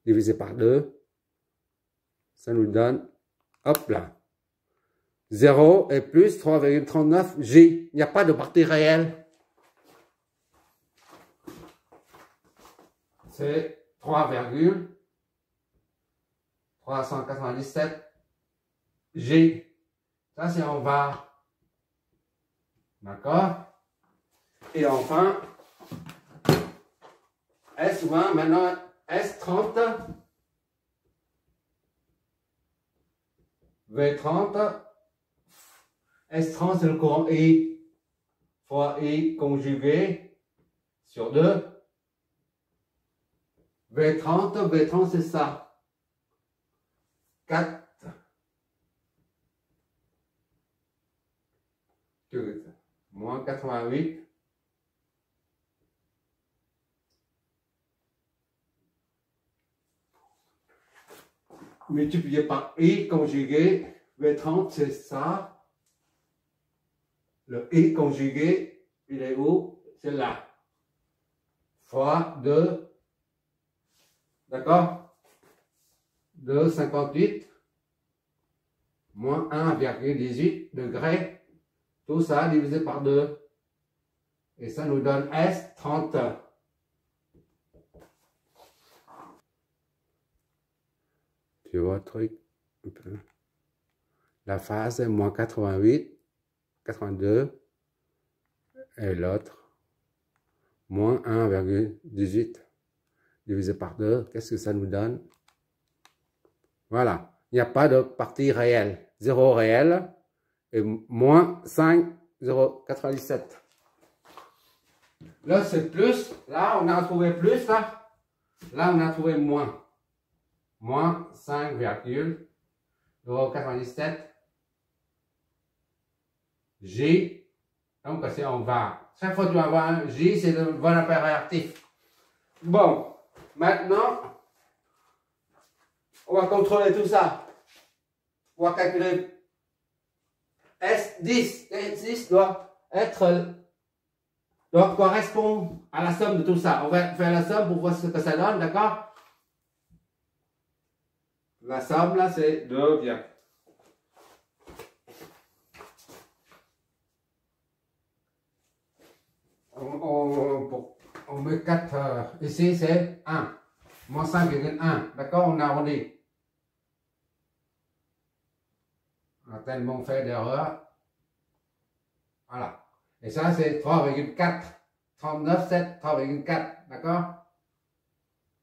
divisé par 2, ça nous donne, hop là, 0 et plus 3,39 J. Il n'y a pas de partie réelle. C'est 3,397 G. Ça, c'est en var. D'accord? Et enfin, S20, maintenant S30, V30, S30, c'est le courant I fois I conjugué sur 2. V30, c'est ça. 4. Moins 88. Multiplié par I conjugué. V30, c'est ça. Le I conjugué, il est où? C'est là. Fois 2. D'accord? 2,58 moins 1,18 degrés. Tout ça divisé par 2. Et ça nous donne S30. Tu vois le truc un peu. La phase est moins 88, 82. Et l'autre, moins 1,18 divisé par 2. Qu'est-ce que ça nous donne? Voilà. Il n'y a pas de partie réelle. 0 réel. Et moins 5,097. Là, c'est plus. Là, on a trouvé plus. Là, on a trouvé moins. Moins 5,097 J. Donc, c'est en var. Chaque fois que tu vas avoir un J, c'est le vol réactif. Bon. Maintenant, on va contrôler tout ça. On va calculer S10. S10 doit correspondre à la somme de tout ça. On va faire la somme pour voir ce que ça donne, d'accord? La somme là, c'est 2, bien. On met 4 ici, c'est 1. Moins 5,1. D'accord? On arrondit. On a tellement fait d'erreurs. Voilà. Et ça, c'est 3,4. 39,7, 3,4. D'accord?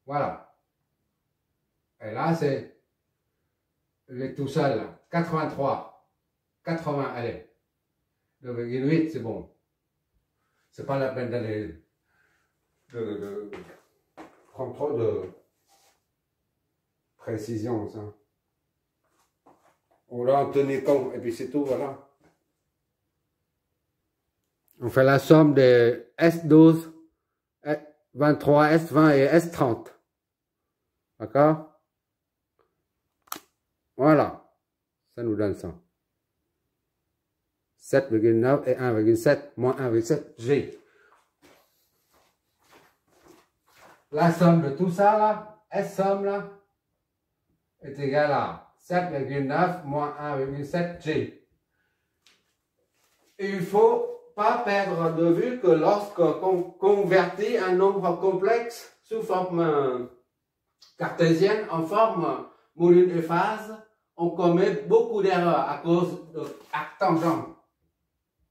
Voilà. Et là, c'est tout seul. Là. 83. 80, allez. 2,8, c'est bon. C'est pas la peine d'aller de prendre trop de précision, ça. On l'a en tenir compte, et puis c'est tout, voilà. On fait la somme des S12, S23, S20 et S30. D'accord? Voilà. Ça nous donne ça. 7,9 et 1,7 moins 1,7 G. La somme de tout ça, là, S somme, là, est égale à 7,9 moins 1,7 G. Il ne faut pas perdre de vue que lorsqu'on convertit un nombre complexe sous forme cartésienne en forme module et phase, on commet beaucoup d'erreurs à cause de arctangente.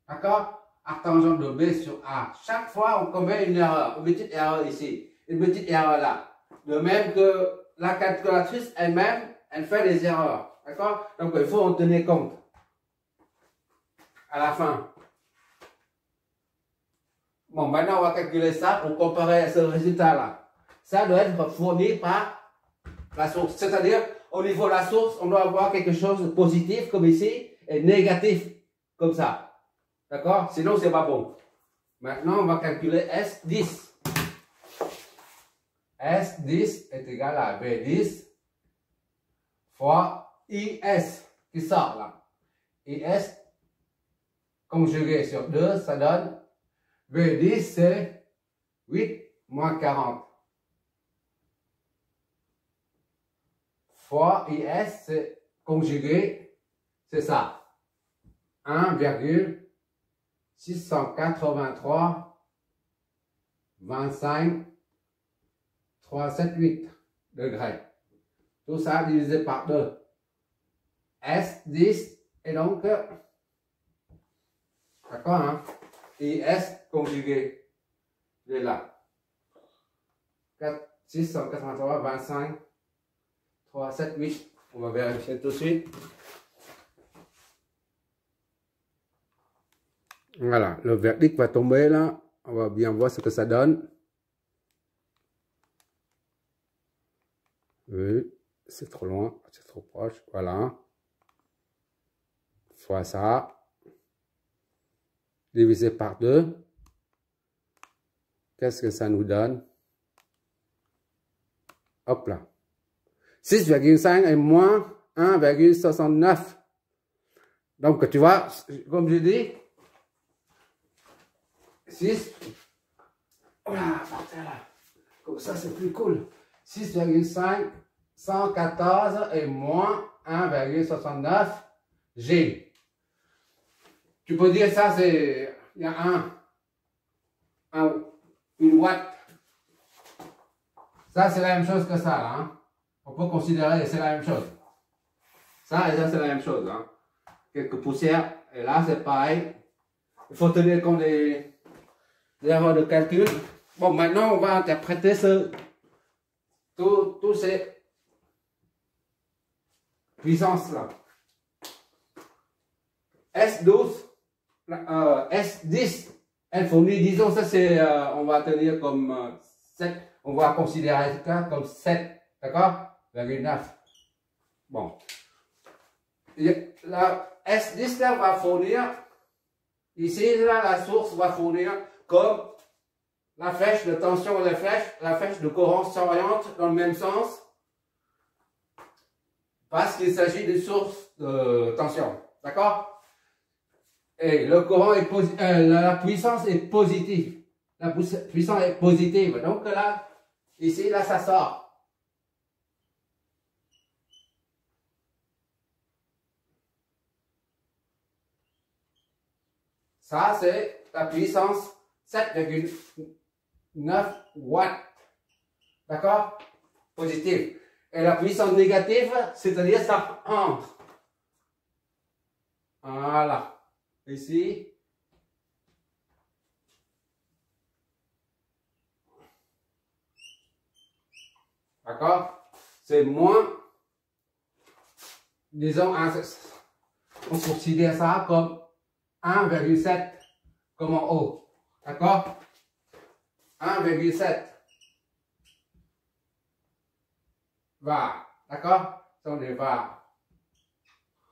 D'accord? Arctangente de B sur A. Chaque fois, on commet une erreur. Une petite erreur ici. Une petite erreur là. De même que la calculatrice elle-même, elle fait des erreurs. D'accord? Donc, il faut en tenir compte. À la fin. Bon, maintenant, on va calculer ça pour comparer à ce résultat-là. Ça doit être fourni par la source. C'est-à-dire, au niveau de la source, on doit avoir quelque chose de positif, comme ici, et négatif, comme ça. D'accord? Sinon, c'est pas bon. Maintenant, on va calculer S10. S10 est égal à V10 fois IS, qui sort là. IS conjugué sur 2, ça donne V10, c'est 8 moins 40. fois IS, c'est conjugué, c'est ça. 1,683 25 378 degrés. Tout ça divisé par 2. S10 et donc, d'accord, hein? IS conjugué. Il est là. 683 25 378. On va vérifier tout de suite. Voilà, le verdict va tomber là. On va bien voir ce que ça donne. Oui, c'est trop loin, c'est trop proche. Voilà. Fois ça. Divisé par 2. Qu'est-ce que ça nous donne? Hop là. 6,5 et moins 1,69. Donc, tu vois, comme je dis, 6. Voilà, par terre là. Comme ça, c'est plus cool. 6,5, 114 et moins 1,69 G. Tu peux dire ça, c'est. Il y a une watt. Ça, c'est la même chose que ça, là. Hein. On peut considérer que c'est la même chose. Ça et ça, c'est la même chose. Hein. Quelques poussières. Et là, c'est pareil. Il faut tenir compte des erreurs de calcul. Bon, maintenant, on va interpréter tous ces puissances-là. S12, S10, elle fournit, disons, ça c'est, on va tenir comme 7, on va considérer ça comme 7, d'accord? 9. Bon. La S10 là va fournir, ici, là, la source va fournir comme la flèche de tension et la flèche de courant s'oriente dans le même sens parce qu'il s'agit d'une source de tension. D'accord? Et le courant est la puissance est positive. La puissance est positive. Donc là, ici, là, ça sort. Ça, c'est la puissance 7,9 watts. D'accord? Positive. Et la puissance négative, c'est-à-dire ça entre. Voilà. Ici. D'accord? C'est moins. Disons, on considère ça comme 1,7 comme en haut. D'accord? 1,7 var. D'accord? Ça, on est var.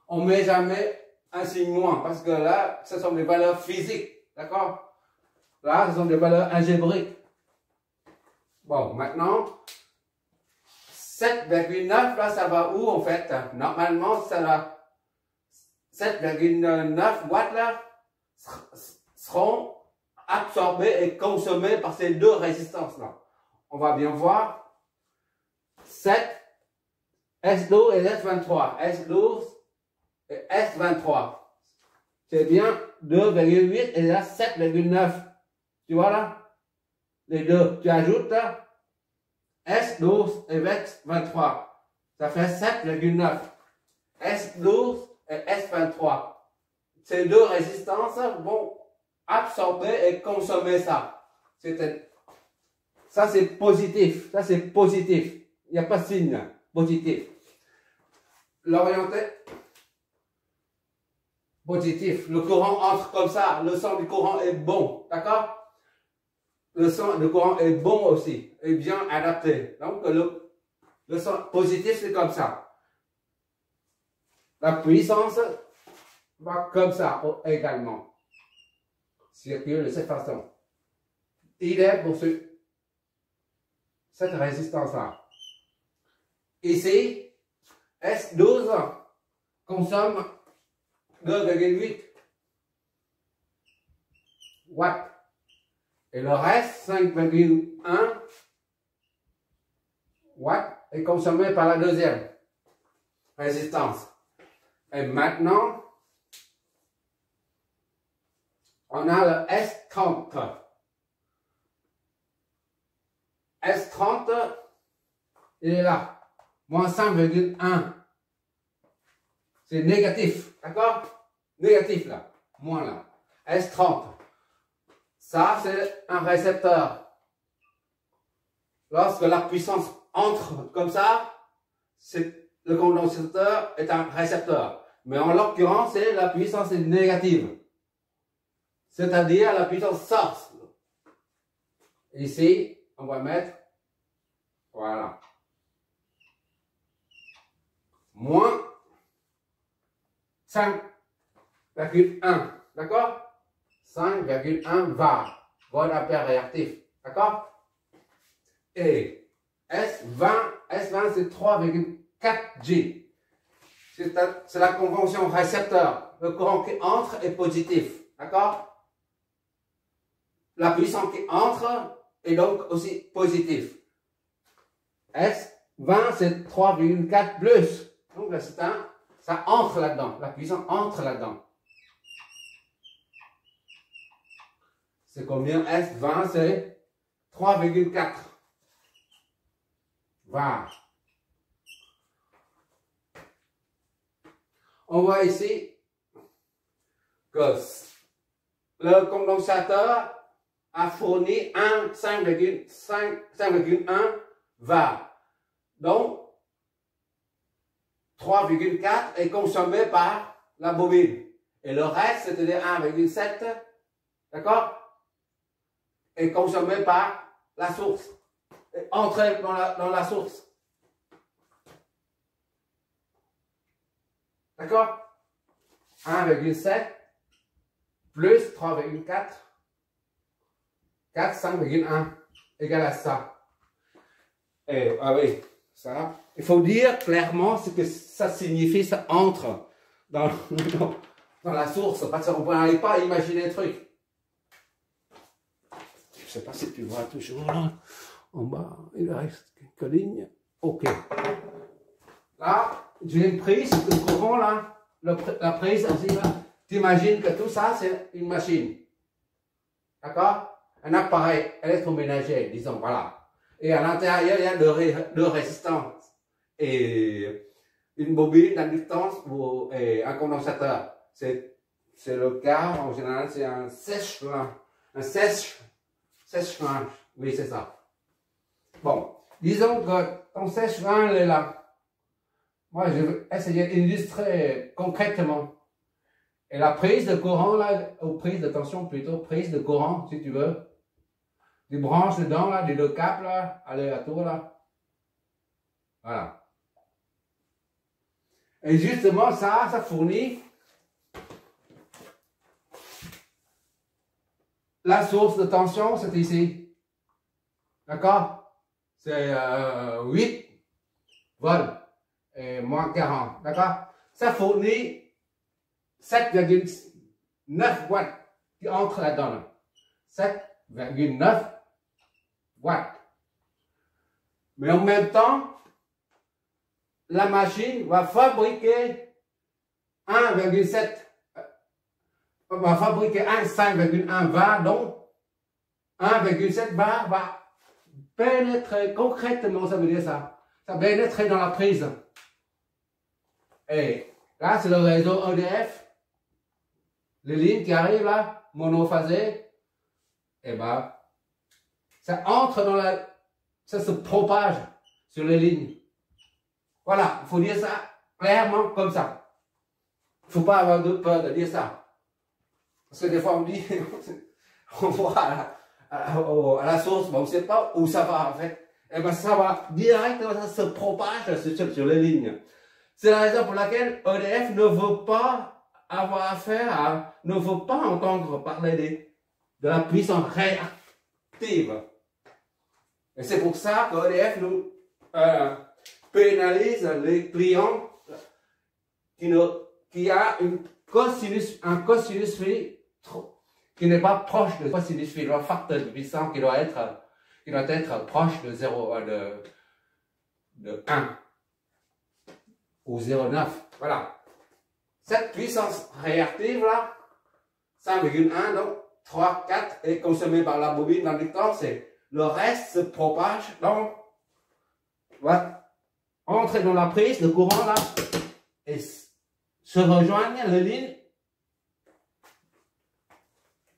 On ne met jamais un signe moins parce que là, ce sont des valeurs physiques. D'accord? Là, ce sont des valeurs algébriques. Bon, maintenant, 7,9, là, ça va où en fait? Normalement, ça va 7,9 watts là seront absorbés et consommés par ces deux résistances là. On va bien voir 7 S12 et S23. S12 et S23. C'est bien 2,8 et là 7,9. Tu vois là? Les deux. Tu ajoutes là S12 et S23. Ça fait 7,9. S12 et S23. Ces deux résistances vont absorber et consommer ça. Ça, c'est positif. Ça, c'est positif. Il n'y a pas de signe positif. L'orienté positif. Le courant entre comme ça. Le sens du courant est bon. D'accord? Le sens du courant est bon aussi. Et bien adapté. Donc, le sens positif, c'est comme ça. La puissance va comme ça également. Circule de cette façon. Il est pour cette résistance-là. Ici, S12 consomme 2,8 watts. Et le reste, 5,1 watts, est consommé par la deuxième. résistance. Et maintenant, on a le S30. S30, il est là. Moins 5,1. C'est négatif. D'accord? Négatif là. Moins là. S30. Ça, c'est un récepteur. Lorsque la puissance entre comme ça, le condensateur est un récepteur. Mais en l'occurrence, la puissance est négative. C'est-à-dire la puissance source. Ici, on va mettre, voilà, moins 5,1. D'accord? 5,1 volt ampère réactif. D'accord? Et S20 c'est 3,4 G. C'est la convention récepteur. Le courant qui entre est positif. D'accord? La puissance qui entre est donc aussi positive. S20 c'est 3,4 plus. Donc là, ça entre là-dedans. La puissance entre là-dedans. C'est combien? S20 c'est 3,4. Voilà. On voit ici que le condensateur a fourni 5,1 var. Donc, 3,4 est consommé par la bobine. Et le reste, c'est-à-dire 1,7, d'accord, est consommé par la source. Et entré dans la source. D'accord? 1,7 plus 3,4. 4, 5,1 égale à ça. Et, ah oui, ça. Il faut dire clairement ce que ça signifie, ça entre dans la source, parce qu'on ne peut pas imaginer le truc. Je ne sais pas si tu vois toujours là, en bas, il reste quelques lignes. Ok. Là, j'ai une prise, le courant là, la prise aussi là. Tu imagines que tout ça, c'est une machine. D'accord? Un appareil électroménager, disons, voilà. Et à l'intérieur, il y a de résistance. Et une bobine d'inductance et un condensateur. C'est le cas, en général, c'est un sèche-linge. Un sèche-linge. Oui, c'est ça. Bon, disons que ton sèche-linge est là. Moi, je vais essayer d'illustrer concrètement. Et la prise de courant, là, ou prise de tension plutôt, prise de courant, si tu veux. Tu branches dedans, là, des deux câbles, là, aléatoires, là. Voilà. Et justement, ça fournit la source de tension, c'est ici. D'accord? C'est 8 volts et moins 40. D'accord? Ça fournit 7,9 watts qui entrent là-dedans. 7,9 watts. Mais en même temps, la machine va fabriquer 1,7, va fabriquer 5,1 var, donc 1,7 var va pénétrer concrètement, ça veut dire ça. Ça va pénétrer dans la prise. Et là, c'est le réseau EDF. Les lignes qui arrivent là, monophasées, et ben, ça entre dans ça se propage sur les lignes. Voilà, il faut dire ça clairement comme ça. Il ne faut pas avoir de peur de dire ça. Parce que des fois on dit, on voit à la source, mais on ne sait pas où ça va en fait. Et ben ça va directement, ça se propage sur les lignes. C'est la raison pour laquelle EDF ne veut pas avoir affaire ne veut pas entendre parler de la puissance réactive. Et c'est pour ça que EDF nous pénalise les clients qui a un cosinus phi qui n'est pas proche de cosinus phi, le facteur de puissance qui doit être proche de 0, de 1. ou 0,9. Voilà. Cette puissance réactive là, 5,1, donc 3, 4 est consommé par la bobine d'inducteur, c'est le reste se propage, donc va entrer dans la prise, le courant là, et se rejoignent les lignes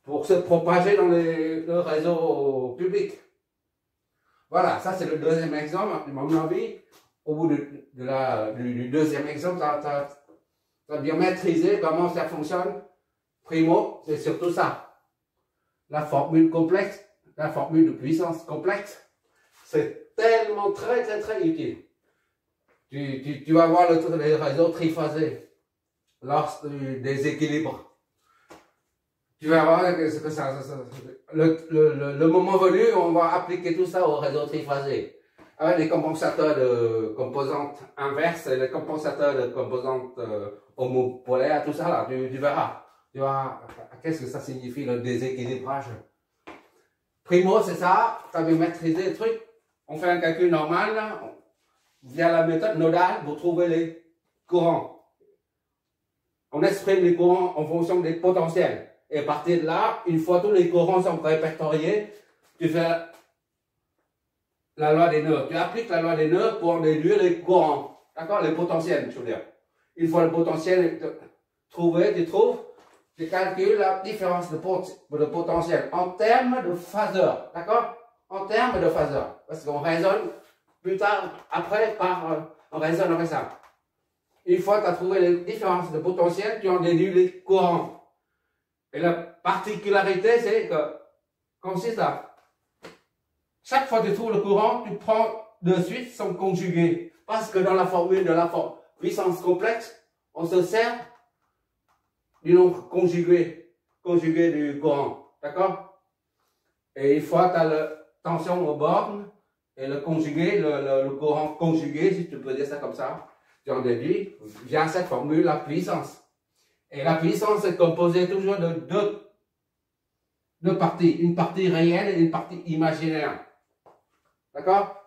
pour se propager dans le réseau public. Voilà, ça c'est le deuxième exemple. À mon avis, au bout du deuxième exemple, tu as bien maîtrisé comment ça fonctionne. Primo, c'est surtout ça. La formule complexe, la formule de puissance complexe, c'est tellement très utile. Tu vas voir les réseaux triphasés lorsque du déséquilibre. Tu vas voir que le moment venu, on va appliquer tout ça au réseau triphasé. Avec les compensateurs de composantes inverses et les compensateurs de composantes homopolaires, tout ça là, tu verras. Tu vois, qu'est-ce que ça signifie le déséquilibrage? Primo, c'est ça, tu as bien maîtrisé le truc. On fait un calcul normal, là, via la méthode nodale pour trouver les courants. On exprime les courants en fonction des potentiels. Et à partir de là, une fois tous les courants sont répertoriés, tu fais la loi des nœuds. Tu appliques la loi des nœuds pour déduire les courants. D'accord? Les potentiels, je veux dire. Une fois le potentiel est trouvé, tu calcules la différence de potentiel en termes de phaseur. D'accord? En termes de phaseur. Parce qu'on raisonne plus tard, après, on raisonne avec ça. Une fois que tu as trouvé les différences de potentiel, tu en déduis les courants. Et la particularité, c'est que, consiste à, chaque fois que tu trouves le courant, tu prends de suite son conjugué. Parce que dans la formule de la puissance complexe, on se sert du nombre conjugué du courant. D'accord? Et une fois que tu as la tension aux bornes et le conjugué, le courant conjugué, si tu peux dire ça comme ça, tu en déduis via cette formule la puissance. Et la puissance est composée toujours de deux parties. Une partie réelle et une partie imaginaire. D'accord?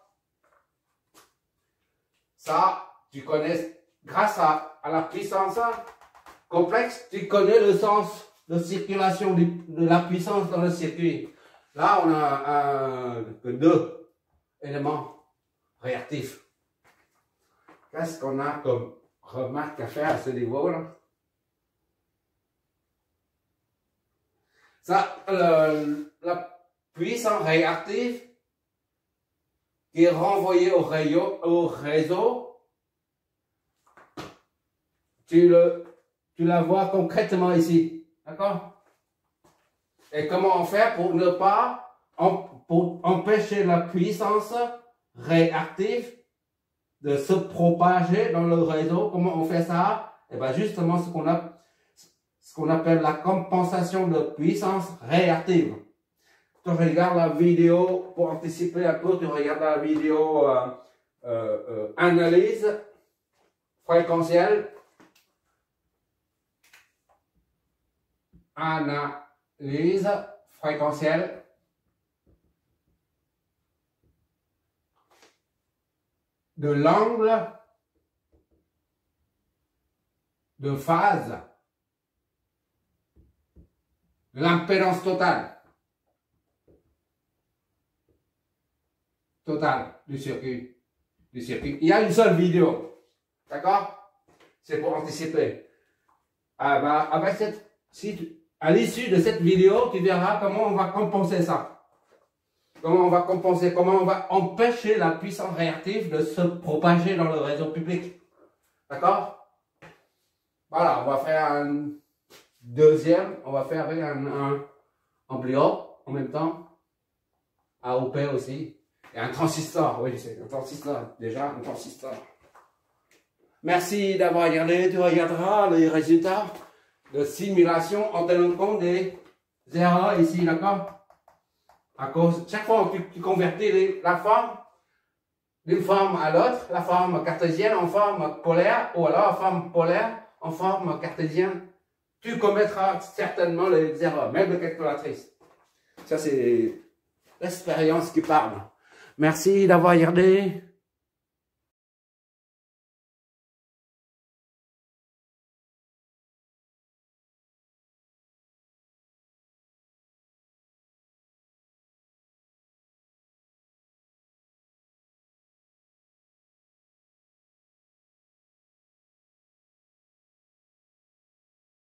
Ça, tu connais, grâce à la puissance complexe, tu connais le sens de circulation de la puissance dans le circuit. Là, on a deux éléments réactifs. Qu'est-ce qu'on a comme remarque à faire à ce niveau-là? Ça, la puissance réactive qui est renvoyée au réseau, tu la vois concrètement ici. D'accord? Et comment on fait pour ne pas pour empêcher la puissance réactive de se propager dans le réseau? Comment on fait ça? Et bien justement ce qu'on appelle la compensation de puissance réactive. Tu regardes la vidéo, pour anticiper un peu, tu regardes la vidéo analyse fréquentielle. Analyse fréquentielle. De l'angle de phase de l'impédance totale du circuit. Il y a une seule vidéo, d'accord? C'est pour anticiper. Avec à l'issue de cette vidéo, tu verras comment on va compenser ça. Comment on va empêcher la puissance réactive de se propager dans le réseau public. D'accord? Voilà, on va faire un deuxième, on va faire avec un ampli-haut en même temps, AOP aussi, et un transistor, oui c'est un transistor, déjà un transistor. Merci d'avoir regardé, tu regarderas les résultats de simulation en tenant compte des erreurs ici, d'accord? À cause, chaque fois que tu convertis la forme d'une forme à l'autre, la forme cartésienne en forme polaire, ou alors la forme polaire en forme cartésienne, tu commettras certainement les erreurs, même de calculatrice. Ça, c'est l'expérience qui parle. Merci d'avoir regardé.